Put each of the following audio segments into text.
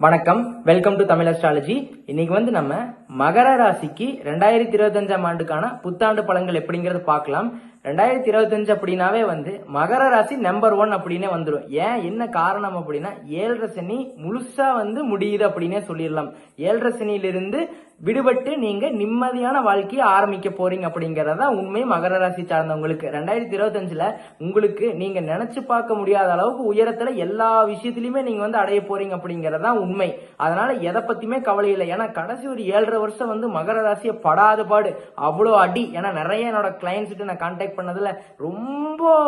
வணக்கம், welcome to Tamil astrology. இன்னைக்கு நம்ம மகர ராசிக்கு 2025ஆம் ஆண்டுக்கான புத்தாண்டு பலன்கள் எப்படிங்கறது பார்க்கலாம். 2025 அப்படின்னாவே மகர ராசி நம்பர் 1 அப்படின்னே வந்துடும். ஏன் என்ன காரணம் அப்படின்னா 7.5 சனி முழுசா முடியுது அப்படின்னே சொல்லிடலாம். 7.5 சனியிலிருந்து விடுபட்டு நீங்க நிம்மதியான வாழ்க்கையை ஆரம்பிக்க போறீங்க அப்படிங்கறதா உண்மை. மகர ராசி சார்ந்தவங்களுக்கு 2025ல உங்களுக்கு நீங்க நினைச்சு பார்க்க முடியாத அளவுக்கு உயரத்துல எல்லா விஷயத்திலுமே நீங்க அடைய போறீங்க அப்படிங்கறதா உண்மை. அதனால எதை பத்தியுமே கவலை இல்லை. ஏன்னா கடைசி ஒரு 7.5 வருஷம் மகர ராசியை படாத பாடு அவ்வளோ அடி. ஏன்னா நிறைய என்னோட கிளைண்ட்ஸ் நான் கான்டாக்ட் பண்ணதுல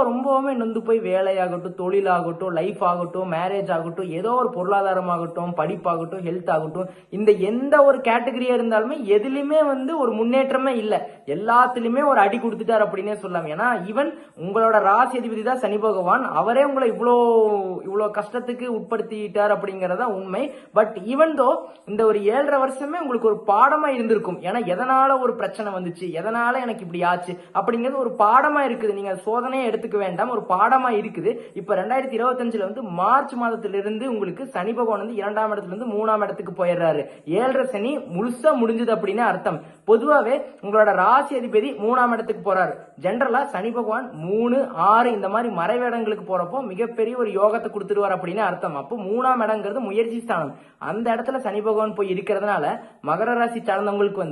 ரொம்பவுமே நொந்து போய் வேலையாகட்டும், தொழிலாகட்டும், லைஃப் ஆகட்டும், மேரேஜ் ஆகட்டும், ஏதோ ஒரு பொருளாதாரம் ஆகட்டும், படிப்பாகட்டும், ஹெல்த் ஆகட்டும், இந்த எந்த ஒரு கேட்டகரியா இருந்தாலுமே எதுலயுமே ஒரு முன்னேற்றமே இல்ல. எல்லாத்திலுமே ஒரு அடி கொடுத்துட்டார் அப்படின்னே சொல்லலாம். ஏன்னா ஈவன் உங்களோட ராசி அதிபதி தான் சனி பகவான், அவரே உங்களை இவ்வளோ கஷ்டத்துக்கு உட்படுத்திட்டார் அப்படிங்கறதா உண்மை. பட் ஈவன் தோ இந்த ஒரு 7.5 வருஷமே உங்களுக்கு ஒரு பாடமா இருந்திருக்கும். ஏன்னா எதனால ஒரு பிரச்சனை வந்துச்சு, எதனால எனக்கு இப்படி ஆச்சு அப்படிங்கிறது ஒரு பாடமா இருக்குது. நீங்க சோதனையை எடுத்துக்க வேண்டாம், ஒரு பாடமா இருக்குது. இப்ப 2025ல மார்ச் மாதத்திலிருந்து உங்களுக்கு சனி பகவான் 2ஆம் இடத்துல இருந்து 3ஆம் இடத்துக்கு போயிடுறாரு. 7.5 சனி முழுசா முடிஞ்சது அப்படின்னு அர்த்தம். பொதுவாவே உங்களோட ராசி அதிபதி 3ஆம் இடத்துக்கு போறாரு. ஜெனரலா சனி பகவான் 3, 6 இந்த மாதிரி மறைவேடங்களுக்கு போறப்போ மிகப்பெரிய ஒரு யோகத்தை கொடுத்துருவார் அப்படின்னு அர்த்தம். அப்போ 3ஆம் இடங்கிறது முயற்சி ஸ்தானம். அந்த இடத்துல சனி பகவான் போய் இருக்கிறதுனால மகர ராசி சார்ந்தவங்களுக்கு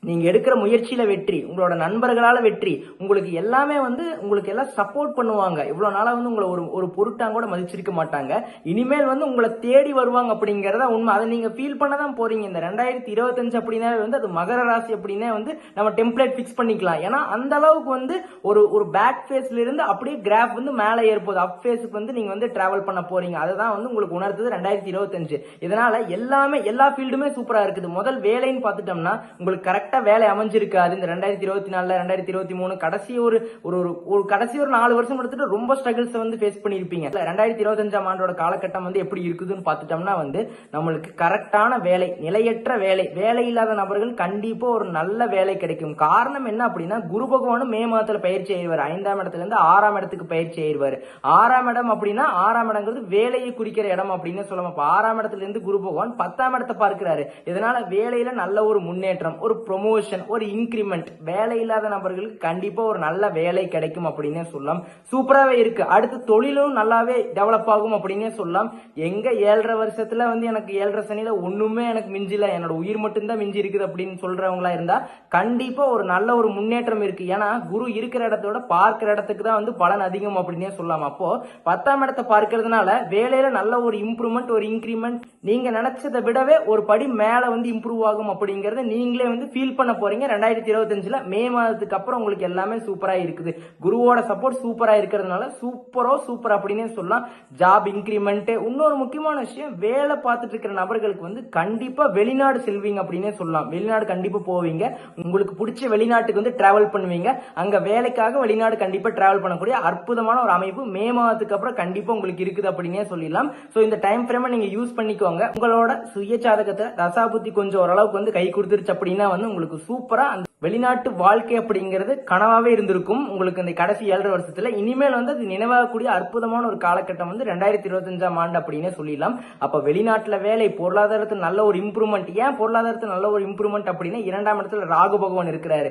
நீங்க எடுக்கிற முயற்சியில வெற்றி, உங்களோட நண்பர்களால வெற்றி, உங்களுக்கு எல்லாமே உங்களுக்கு எல்லாம் சப்போர்ட் பண்ணுவாங்க. இவ்வளவு நாளா உங்களை ஒரு பொருட்டாங்க கூட மதிச்சிருக்க மாட்டாங்க. இனிமேல் உங்களை தேடி வருவாங்க அப்படிங்கறத உண்மை. அதை நீங்க ஃபீல் பண்ணதான் போறீங்க. இந்த 2025 அப்படின்னா அது மகர ராசி அப்படின்னே நம்ம டெம்ப்ளேட் பிக்ஸ் பண்ணிக்கலாம். ஏன்னா அந்த அளவுக்கு ஒரு பேக் ஃபேஸ்ல இருந்து அப்படியே கிராஃப் மேல ஏற்போது. அப் ஃபேஸுக்கு நீங்க டிராவல் பண்ண போறீங்க. அதுதான் உங்களுக்கு உணர்த்தது 2025. இதனால எல்லா ஃபீல்டுமே சூப்பரா இருக்குது. முதல் வேலைன்னு பார்த்துட்டோம்னா உங்களுக்கு கரெக்ட் வேலை அமைஞ்சிருக்காது. இந்த 2024 2023 கடைசி ஒரு கடைசி ஒரு 4 வருஷம் எடுத்துட்டு ரொம்ப ஸ்ட்ரகிள்ஸ் ஃபேஸ் பண்ணிருப்பீங்க. 2025ஆம் ஆண்டோட காலகட்டம் எப்படி இருக்குதுன்னு பார்த்துட்டோம்னா நம்மளுக்கு கரெக்டான வேலை, நிலையற்ற வேலை இல்லாத நபர்கள் கண்டிப்பா ஒரு நல்ல வேலை கிடைக்கும். காரணம் என்ன அப்படின்னா குரு பகவானும் மே மாதத்துல பயிற்சி ஆயிடுவார். 5ஆம் இடத்துல இருந்து 6ஆம் இடத்துக்கு பயிற்சி ஆயிடுவார். 6ஆம் இடம் அப்படின்னா 6ஆம் இடங்கிறது வேலையை குறிக்கிற இடம் அப்படின்னு சொல்லலாம். 6ஆம் இடத்துல இருந்து குரு பகவான் 10ஆம் இடத்தை பார்க்கிறாரு. இதனால வேலையில நல்ல ஒரு முன்னேற்றம், ஒரு ப்ரொமோஷன், ஒரு இன்கிரிமெண்ட், வேலை இல்லாத நபர்களுக்கு கண்டிப்பா ஒரு நல்ல வேலை கிடைக்கும் அப்படின்னே சொல்லலாம். சூப்பராவே இருக்கு. அடுத்து தொழிலும் நல்லாவே டெவலப் ஆகும் அப்படின்னே சொல்லலாம். எங்க 7.5 வருஷத்துல எனக்கு 7.5 சனியில ஒண்ணுமே எனக்கு மிஞ்சில, என்னோட உயிர் மட்டும்தான் மிஞ்சி இருக்குது அப்படின்னு சொல்றவங்களா இருந்தா கண்டிப்பா ஒரு நல்ல ஒரு முன்னேற்றம் இருக்கு. ஏன்னா குரு இருக்கிற இடத்தோட பார்க்கிற இடத்துக்கு தான் பலன் அதிகம் அப்படின்னே சொல்லலாம். அப்போ 10ஆம் இடத்தை பார்க்கறதுனால வேலையில நல்ல ஒரு இம்ப்ரூவ்மெண்ட், ஒரு இன்கிரிமெண்ட், நீங்க நினைச்சதை விடவே ஒரு படி மேல இம்ப்ரூவ் ஆகும் அப்படிங்கறத நீங்களே ஃபீல் பண்ண போறீங்க. 2025ல மே மாதத்துக்கு அப்புறம் உங்களுக்கு எல்லாமே சூப்பரா இருக்குது. குருவோட சப்போர்ட் சூப்பரா இருக்கிறதுனால சூப்பர் அப்படின்னே சொல்லலாம். Job increment. இன்னொரு முக்கியமான விஷயம், வேலை பார்த்துட்டு இருக்கிற நபர்களுக்கு கண்டிப்பா வெளிநாடு செல்வீங்க அப்படின்னே சொல்லலாம். வெளிநாடு கண்டிப்பா போவீங்க. உங்களுக்கு பிடிச்ச வெளிநாட்டுக்கு டிராவல் பண்ணுவீங்க. அங்க வேலைக்காக வெளிநாடு கண்டிப்பா டிராவல் பண்ணக்கூடிய அற்புதமான ஒரு அமைப்பு மே மாதத்துக்கு அப்புறம் கண்டிப்பா உங்களுக்கு இருக்குது அப்படின்னே சொல்லிடலாம். சோ இந்த டைம் ஃப்ரேம் நீங்க யூஸ் பண்ணிக்கோங்க. உங்களோட சுய ஜாதகத்தை தசாபுத்தி கொஞ்சம் ஓரளவுக்கு கை கொடுத்துருச்சு அப்படின்னா உங்களுக்கு சூப்பரா அந்த வெளிநாட்டு வாழ்க்கை அப்படிங்கிறது கனவாவே இருந்திருக்கும் உங்களுக்கு இந்த கடைசி 7.5 வருஷத்துல. இனிமேல் அது நினைவாகக்கூடிய அற்புதமான ஒரு காலகட்டம் 2025ஆம் ஆண்டு அப்படின்னே சொல்லிடலாம். அப்ப வெளிநாட்டுல வேலை, பொருளாதாரத்தில் நல்ல ஒரு இம்ப்ரூவ்மெண்ட். ஏன் பொருளாதாரத்தில் நல்ல ஒரு இம்ப்ரூவ்மெண்ட் அப்படின்னா 2ஆம் இடத்துல ராகு பகவான் இருக்கிறாரு.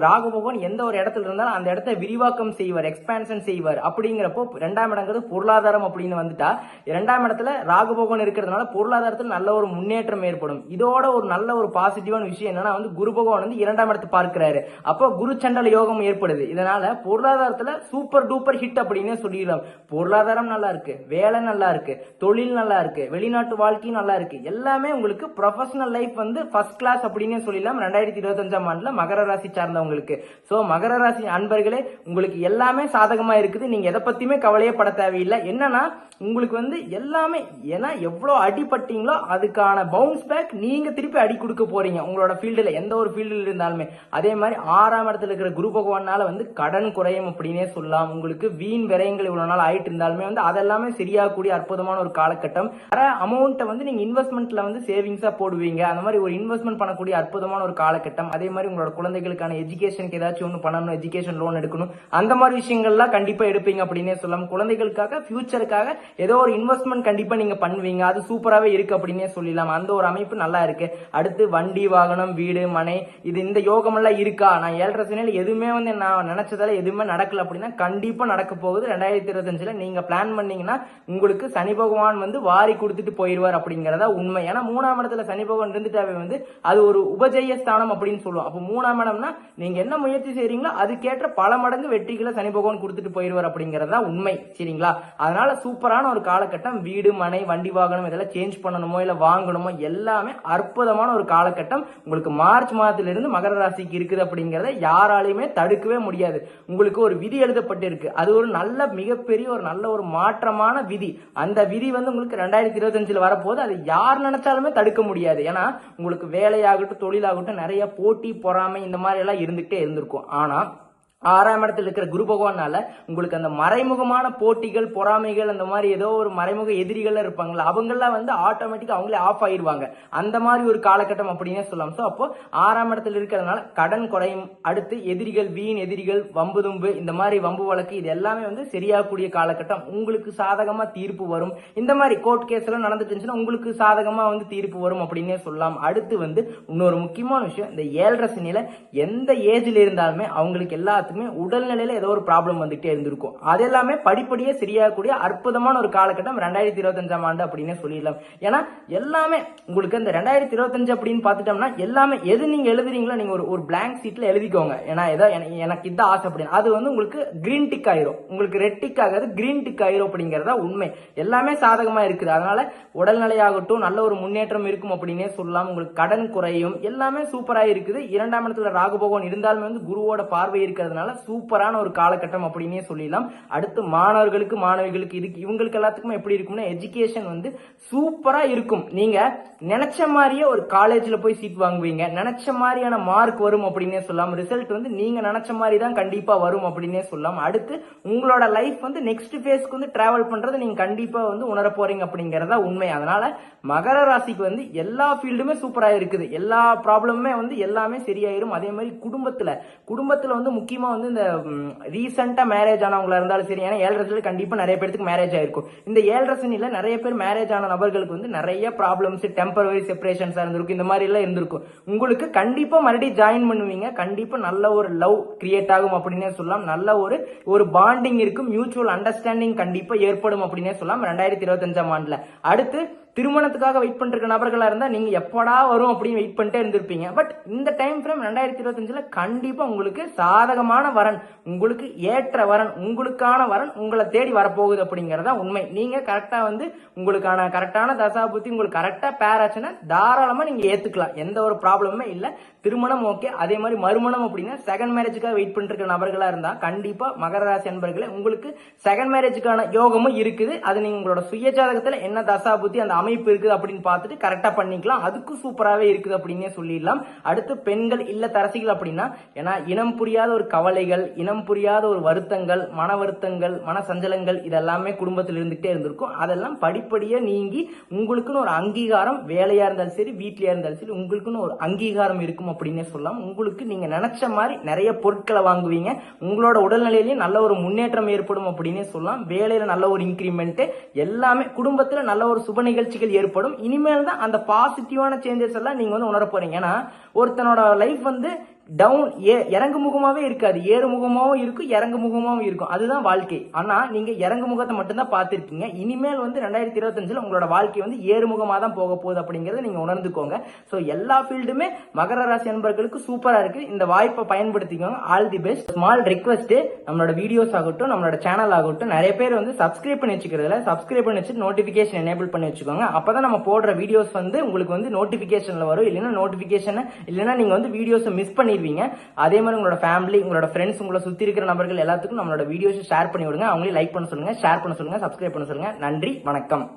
ராகு பகவான் எந்த ஒரு இடத்துல இருந்தாலும் அந்த இடத்தை விரிவாக்கம் செய்வார், எக்ஸ்பான்ஷன் செய்வார். அப்படிங்கிறப்போ 2ஆம் இடங்கிறது பொருளாதாரம் அப்படின்னு வந்துட்டா 2ஆம் இடத்துல ராகு பகவான் இருக்கிறதுனால பொருளாதாரத்தில் நல்ல ஒரு முன்னேற்றம் ஏற்படும். இதோட ஒரு நல்ல ஒரு பாசிட்டிவான விஷயம் என்னன்னா குரு பகவான் 2ஆம் இடத்தை பார்க்கிறாரு. அப்போ குரு சண்டல யோகம் ஏற்படுது. இதனால பொருளாதாரத்துல சூப்பர் டூப்பர் ஹிட் அப்படின்னு சொல்லிடலாம். பொருளாதாரம் நல்லா இருக்கு, வேலை நல்லா இருக்கு, தொழில் நல்லா இருக்கு, வெளிநாட்டு வாழ்க்கையும் நல்லா இருக்கு. எல்லாமே உங்களுக்கு ப்ரொஃபஷனல் லைஃப் ஃபர்ஸ்ட் கிளாஸ் அப்படின்னு சொல்லலாம் 2025ஆம் ஆண்டுல மகர ராசி சார்ந்தவங்களுக்கு. சோ மகர ராசி அன்பர்களே, உங்களுக்கு எல்லாமே சாதகமா இருக்குது. நீங்க எதை பத்தியுமே கவலையே பட தேவையில்லை. என்னன்னா உங்களுக்கு எல்லாமே, ஏன்னா எவ்வளவு அடிபட்டீங்களோ அதுக்கான பவுன்ஸ் பேக் நீங்க திருப்பி அடி கொடுக்க போறீங்க. உங்களோட ஃபீல்டுல எந்த ஒரு ஃபீல்டுல ஃபீல்டில் இருந்தாலுமே. அதே மாதிரி 6ஆம் இடத்துல இருக்கிற குரு பகவானால வந்து கடன் குறையும் அப்படின்னே சொல்லலாம். உங்களுக்கு வீண் விரயங்கள் இவ்வளவு நாள் ஆயிட்டு இருந்தாலுமே வந்து அதெல்லாமே சரியாகக்கூடிய அற்புதமான ஒரு காலகட்டம். வர அமௌண்ட்டை வந்து நீங்க இன்வெஸ்ட்மெண்ட்ல வந்து சேவிங்ஸா போடுவீங்க. அந்த மாதிரி ஒரு இன்வெஸ்ட்மெண்ட் பண்ணக்கூடிய அற்புதமான ஒரு காலகட்டம். அதே மாதிரி உங்களோட குழந்தைகளுக்கான எஜுகேஷனுக்கு ஏதாச்சும் ஒன்று பண்ணணும், எஜுகேஷன் லோன் எடுக்கணும், அந்த மாதிரி விஷயங்கள்லாம் கண்டிப்பா எடுப்பீங்க அப்படின்னே சொல்லலாம். குழந்தைகளுக்காக ஃபியூச்சருக்காக ஏதோ ஒரு இன்வெஸ்ட்மெண்ட் கண்டிப்பா நீங்க பண்ணுவீங்க. அது சூப்பராகவே இருக்கு அப்படின்னே சொல்லலாம். அந்த ஒரு அமைப்பு நல்லா இருக்கு. அடுத்து வண்டி வாகனம் வீடு மனை இது இந்த யோகம் எல்லாம் இருக்கா? நான் 7.5 சனியில எதுவுமே வந்து நான் நினைச்சதால எதுவுமே நடக்கல அப்படின்னா கண்டிப்பா நடக்க போகுது. 2025 நீங்க பிளான் பண்ணீங்கன்னா உங்களுக்கு சனி பகவான் வந்து வாரி கொடுத்துட்டு போயிருவார் அப்படிங்கறதா உண்மை. ஏன்னா 3ஆம் இடத்துல சனி பகவான் இருந்துட்டாவே வந்து அது ஒரு உபஜய ஸ்தானம் அப்படின்னு சொல்லுவோம். அப்போ 3ஆம் இடம்னா நீங்க என்ன முயற்சி செய்றீங்களோ அதுக்கேற்ற பல மடங்கு வெற்றிகளை சனி பகவான் கொடுத்துட்டு போயிருவார் அப்படிங்கறதா உண்மை. சரிங்களா? அதனால சூப்பரான ஒரு காலகட்டம். வீடு மனை வண்டி வாகனம் இதெல்லாம் சேஞ்ச் பண்ணணுமோ இல்ல வாங்கணுமோ எல்லாமே அற்புதமான ஒரு காலகட்டம். உங்களுக்கு மார்ச் மாதத்திலிருந்து மகர ராசிக்கு இருக்குது அப்படிங்கறத யாராலையுமே தடுக்கவே முடியாது. உங்களுக்கு ஒரு விதி எழுதப்பட்டு இருக்கு. அது ஒரு நல்ல மிகப்பெரிய ஒரு நல்ல ஒரு மாற்றமான விதி. அந்த விதி வந்து உங்களுக்கு 2025 வரப்போது. அது யார் நினைச்சாலுமே தடுக்க முடியாது. ஏன்னா உங்களுக்கு வேலையாகட்டும் தொழிலாகட்டும் நிறைய போட்டி பொறாமை இந்த மாதிரி எல்லாம் இருந்துகிட்டே இருந்திருக்கும். ஆனா 6ஆம் இடத்துல இருக்கிற குரு பகவானால உங்களுக்கு அந்த மறைமுகமான போட்டிகள் பொறாமைகள் அந்த மாதிரி ஏதோ ஒரு மறைமுக எதிரிகள் இருப்பாங்களா அவங்கெல்லாம் வந்து ஆட்டோமேட்டிக்கா அவங்களே ஆஃப் ஆயிடுவாங்க. அந்த மாதிரி ஒரு காலகட்டம் அப்படின்னே சொல்லலாம். சோ அப்போ 6ஆம் இடத்துல இருக்கிறதுனால கடன் குறையும். அடுத்து எதிரிகள் வீண் எதிரிகள் வம்பு தும்பு இந்த மாதிரி வம்பு வழக்கு இது எல்லாமே வந்து சரியாகக்கூடிய காலகட்டம். உங்களுக்கு சாதகமா தீர்ப்பு வரும். இந்த மாதிரி கோர்ட் கேஸ் எல்லாம் நடந்துட்டு இருந்துச்சுன்னா உங்களுக்கு சாதகமா வந்து தீர்ப்பு வரும் அப்படின்னே சொல்லலாம். அடுத்து வந்து இன்னொரு முக்கியமான விஷயம், இந்த 7.5 சனியில எந்த ஏஜ்ல இருந்தாலுமே அவங்களுக்கு எல்லா உடல்நிலையில ஏதோ ஒரு ப்ராப்ளம் வந்துட்டே இருந்திருக்கும். அது எல்லாமே படிப்படியே சரியாகக்கூடிய அற்புதமான ஒரு காலகட்டம் 2025ஆம் ஆண்டு அப்படின்னு சொல்லிடலாம். ஏன்னா எல்லாமே உங்களுக்கு இந்த 2025 அப்படின்னு பார்த்துட்டோம்னா எல்லாமே எது நீங்க எழுதுறீங்களோ நீங்க ஒரு பிளாங்க் சீட்ல எழுதிக்கோங்க. ஏன்னா ஏதோ எனக்கு இந்த ஆசை அப்படின்னு அது வந்து உங்களுக்கு கிரீன் டிக் ஆயிரும். உங்களுக்கு ரெட் டிக் ஆகாது கிரீன் டிக் ஆயிரும் அப்படிங்கறதா உண்மை. எல்லாமே சாதகமா இருக்குது. அதனால உடல்நிலையாகட்டும் நல்ல ஒரு முன்னேற்றம் இருக்கும் அப்படின்னே சொல்லலாம். உங்களுக்கு கடன் குறையும். எல்லாமே சூப்பரா இருக்குது. 2ஆம் இடத்துல ராகு பகவான் இருந்தாலுமே வந்து குருவோட பார்வை இருக்கிறது சூப்பரான ஒரு காலகட்டம் அப்படின்னே சொல்லலாம். அடுத்து மாணவர்களுக்கு மாணவிகளுக்கு இதுக்கு இவங்களுக்கு எல்லாத்துக்குமே எப்படி இருக்கும்னா எஜுகேஷன் வந்து சூப்பரா இருக்கும். நீங்க நினைச்ச மாதிரியே ஒரு காலேஜ்ல போய் சீட் வாங்குவீங்க. நினைச்ச மாதிரியான மார்க் வரும் அப்படின்னே சொல்லலாம். ரிசல்ட் வந்து நீங்க நினைச்ச மாதிரி தான் கண்டிப்பா வரும் அப்படின்னே சொல்லலாம். அடுத்து உங்களோட லைஃப் வந்து நெக்ஸ்ட் ஃபேஸ்க்கு வந்து டிராவல் பண்றது நீங்க கண்டிப்பா வந்து உணர போறீங்க அப்படிங்கறதா உண்மை. அதனால மகர ராசிக்கு வந்து எல்லா ஃபீல்டுமே சூப்பரா இருக்குது. எல்லா ப்ராப்ளமுமே வந்து எல்லாமே சரியாயிரும். அதே மாதிரி குடும்பத்துல வந்து முக்கியமா வந்து இந்த ரீசெண்டா மேரேஜ் ஆனவங்களா இருந்தாலும் சரி. ஏன்னா 7.5 சனியில கண்டிப்பா நிறைய பேருக்கு மேரேஜ் ஆயிருக்கும். இந்த 7.5 சனியில நிறைய பேர் மேரேஜ் ஆன நபர்களுக்கு வந்து நிறைய ப்ராப்ளம்ஸ் டெம்பரரி செப்பரேஷன்ஸ் இருந்திருக்கும். இந்த மாதிரி எல்லாம் இருந்திருக்கும். உங்களுக்கு கண்டிப்பா மறுபடியும் ஜாயின் பண்ணுவீங்க. கண்டிப்பா நல்ல ஒரு லவ் கிரியேட் ஆகும் அப்படின்னே சொல்லலாம். நல்ல ஒரு பாண்டிங் இருக்கும். மியூச்சுவல் அண்டர்ஸ்டாண்டிங் கண்டிப்பா ஏற்படும் அப்படின்னே சொல்லலாம் 2025ஆம் ஆண்டுல. அடுத்து திருமணத்துக்காக வெயிட் பண்ணிருக்க நபர்களா இருந்தா நீங்க எப்படா வரும் அப்படின்னு வெயிட் பண்ணிட்டே இருந்திருப்பீங்க. பட் இந்த டைம் ஃப்ரேம் 2025 கண்டிப்பா உங்களுக்கு சாதகமான வரன், உங்களுக்கு ஏற்ற வரன், உங்களுக்கான வரன் உங்களை தேடி வரப்போகுது அப்படிங்கறதா உண்மை. நீங்க கரெக்டா வந்து உங்களுக்கான கரெக்டான தசா புத்தி உங்களுக்கு கரெக்டா பேர் ஆச்சுன்னா தாராளமா நீங்க ஏத்துக்கலாம். எந்த ஒரு ப்ராப்ளமுமே இல்ல. திருமணம் ஓகே. அதே மாதிரி மறுமணம் அப்படின்னா செகண்ட் மேரேஜுக்காக வெயிட் பண்ணிட்டு இருக்க நபர்களா இருந்தா கண்டிப்பா மகர ராசி அன்பர்களே உங்களுக்கு செகண்ட் மேரேஜுக்கான யோகமும் இருக்குது. அது நீங்க உங்களோட சுய ஜாதகத்துல என்ன தசா புத்தி அந்த அமைப்பு இருக்குது அப்படின்னு பார்த்துட்டு கரெக்டா பண்ணிக்கலாம். அதுக்கும் சூப்பராகவே இருக்குது அப்படின்னே சொல்லிடலாம். அடுத்து பெண்கள் இல்ல தரசிகள் அப்படின்னா ஏன்னா இனம் புரியாத ஒரு கவலைகள், இனம் புரியாத ஒரு வருத்தங்கள், மன வருத்தங்கள், மன சஞ்சலங்கள் இதெல்லாமே குடும்பத்தில் இருந்துகிட்டே இருந்திருக்கும். அதெல்லாம் படிப்படியா நீங்கி உங்களுக்குன்னு ஒரு அங்கீகாரம் வேலையா இருந்தாலும் சரி வீட்லயா இருந்தாலும் சரி உங்களுக்குன்னு ஒரு அங்கீகாரம் இருக்கும் அப்படின்னே சொல்லலாம். உங்களுக்கு நீங்க நினைச்ச மாதிரி நிறைய பொருட்களை வாங்குவீங்க. உங்களோட உடல்நிலையிலேயே நல்ல ஒரு முன்னேற்றம் ஏற்படும் அப்படின்னே சொல்லலாம். வேலையில நல்ல ஒரு இன்கிரிமெண்ட் எல்லாமே குடும்பத்துல நல்ல ஒரு சுப நிகழ்ச்சிகள் ஏற்படும். இனிமேல் தான் அந்த பாசிட்டிவான சேஞ்சஸ் எல்லாம் நீங்க வந்து உணர போறீங்க. ஏன்னா ஒருத்தனோட லைஃப் வந்து டவுன் இறங்கு முகமாவே இருக்காது. ஏறு முகமாவும் இருக்கும் இறங்கு முகமாவும் இருக்கும். அதுதான் வாழ்க்கை. ஆனா நீங்க இறங்கு முகத்தை மட்டும்தான் பார்த்திருக்கீங்க. இனிமேல் வந்து 2025 உங்களோட வாழ்க்கை வந்து ஏறுமுகமா தான் போக போகுது அப்படிங்கறத நீங்க உணர்ந்துக்கோங்க. சோ எல்லா ஃபீல்டுமே மகர ராசி அன்பர்களுக்கு சூப்பரா இருக்கு. இந்த வாய்ப்பை பயன்படுத்திக்கோங்க. All the best. Small request, நம்மளோட வீடியோஸ் ஆகட்டும் நம்மளோட சேனல் ஆகட்டும் நிறைய பேர் வந்து சப்ஸ்கிரைப் பண்ணி வச்சுக்கிறதுல சப்ஸ்கிரைப் பண்ணி வச்சு நோட்டிபிகேஷன் எனேபிள் பண்ணி வச்சுக்கோங்க. அப்பதான் நம்ம போடுற வீடியோஸ் வந்து உங்களுக்கு வந்து நோட்டிபிகேஷன்ல வரும். இல்லைன்னா நீங்க வந்து வீடியோஸ் மிஸ் பண்ணி அதே மாதிரி உங்களோட ஃபேமிலி உங்களோட ஃப்ரெண்ட்ஸ் உங்களை சுத்தி இருக்கிற நபர்கள் எல்லாத்துக்கும் நம்மளோட வீடியோஸ் ஷேர் பண்ணி விடுங்க. அவங்களே லைக் பண்ண சொல்லுங்க, ஷேர் பண்ண சொல்லுங்க, சப்ஸ்கிரைப் பண்ண சொல்லுங்க. நன்றி, வணக்கம்.